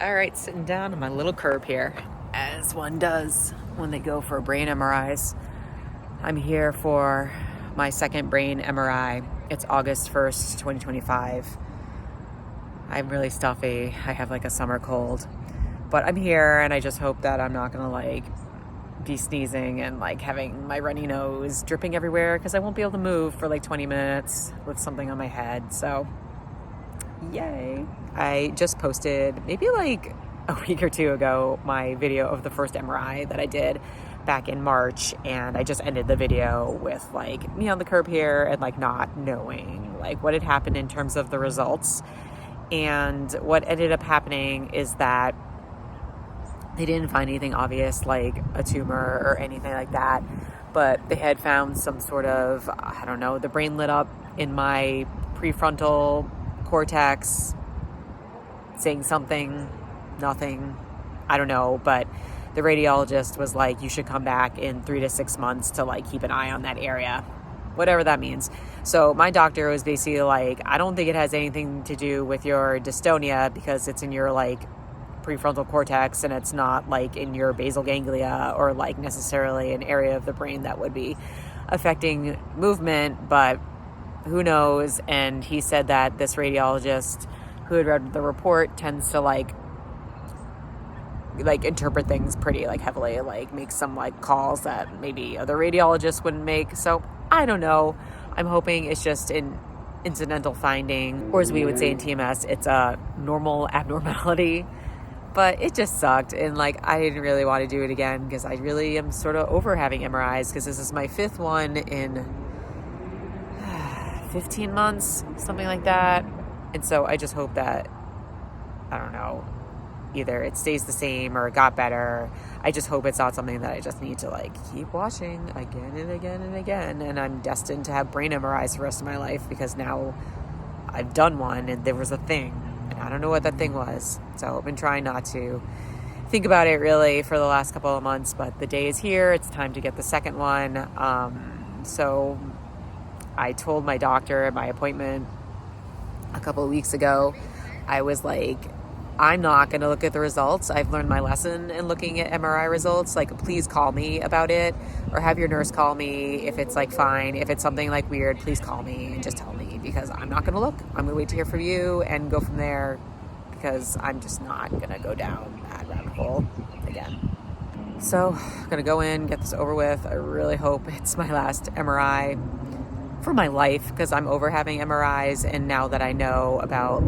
All right, sitting down on my little curb here, as one does when they go for brain MRIs. I'm here for my second brain MRI. It's August 1st, 2025. I'm really stuffy. I have like a summer cold. But I'm here and I just hope that I'm not gonna be sneezing and having my runny nose dripping everywhere, because I won't be able to move for 20 minutes with something on my head. So yay. I just posted maybe a week or two ago my video of the first MRI that I did back in March, and I just ended the video with me on the curb here and not knowing what had happened in terms of the results. And what ended up happening is that they didn't find anything obvious like a tumor or anything like that, but they had found some sort of, the brain lit up in my prefrontal cortex saying something, nothing, I don't know, but the radiologist was like, you should come back in 3 to 6 months to keep an eye on that area, whatever that means. So my doctor was basically I don't think it has anything to do with your dystonia, because it's in your prefrontal cortex and it's not in your basal ganglia or necessarily an area of the brain that would be affecting movement, but who knows. And he said that this radiologist who had read the report tends to interpret things pretty heavily, make some calls that maybe other radiologists wouldn't make. So I don't know. I'm hoping it's just an incidental finding, or as we would say in TMS, it's a normal abnormality. But it just sucked, and I didn't really want to do it again, because I really am sort of over having MRIs, because this is my 5th one in 15 months, something like that. And so I just hope that, either it stays the same or it got better. I just hope it's not something that I just need to keep watching again and again and again, and I'm destined to have brain MRIs for the rest of my life, because now I've done one and there was a thing and I don't know what that thing was. So I've been trying not to think about it really for the last couple of months, but the day is here. It's time to get the second one. So I told my doctor at my appointment a couple of weeks ago, I was I'm not going to look at the results. I've learned my lesson in looking at MRI results. Please call me about it, or have your nurse call me if it's fine. If it's something weird, please call me and just tell me, because I'm not going to look. I'm going to wait to hear from you and go from there, because I'm just not going to go down that rabbit hole again. So I'm going to go in, get this over with. I really hope it's my last MRI for my life, because I'm over having MRIs. And now that I know about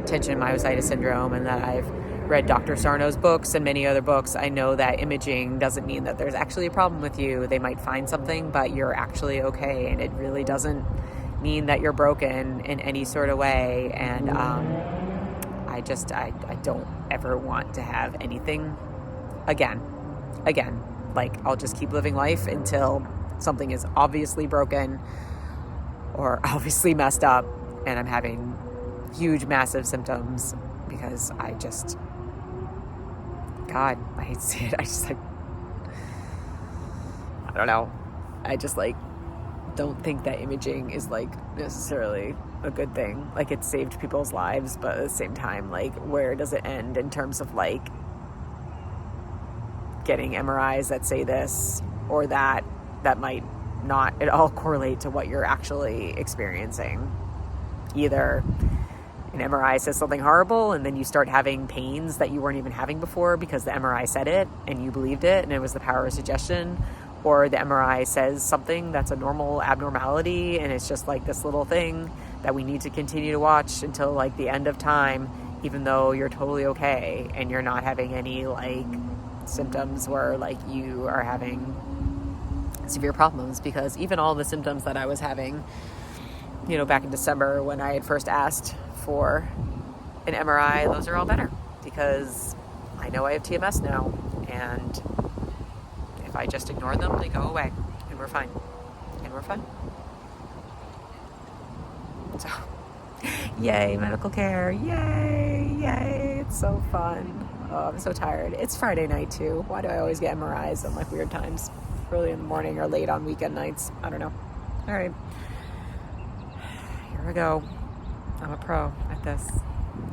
Tension Myositis Syndrome, and that I've read Dr. Sarno's books and many other books, I know that imaging doesn't mean that there's actually a problem with you. They might find something, but you're actually okay, and it really doesn't mean that you're broken in any sort of way. And I don't ever want to have anything again. I'll just keep living life until something is obviously broken or obviously messed up, and I'm having huge, massive symptoms, because I hate to say it. I don't know. I just don't think that imaging is necessarily a good thing. It saved people's lives, but at the same time, where does it end in terms of getting MRIs that say this or that might not at all correlate to what you're actually experiencing? Either an MRI says something horrible, and then you start having pains that you weren't even having before because the MRI said it and you believed it and it was the power of suggestion, or the MRI says something that's a normal abnormality and it's just this little thing that we need to continue to watch until the end of time, even though you're totally okay and you're not having any symptoms where you are having severe problems. Because even all the symptoms that I was having, back in December when I had first asked for an MRI, those are all better, because I know I have TMS now, and if I just ignore them, they go away, and we're fine. So, yay, medical care, yay, it's so fun. Oh, I'm so tired. It's Friday night too. Why do I always get MRIs on weird times? Early in the morning or late on weekend nights? I don't know. All right. Here we go. I'm a pro at this.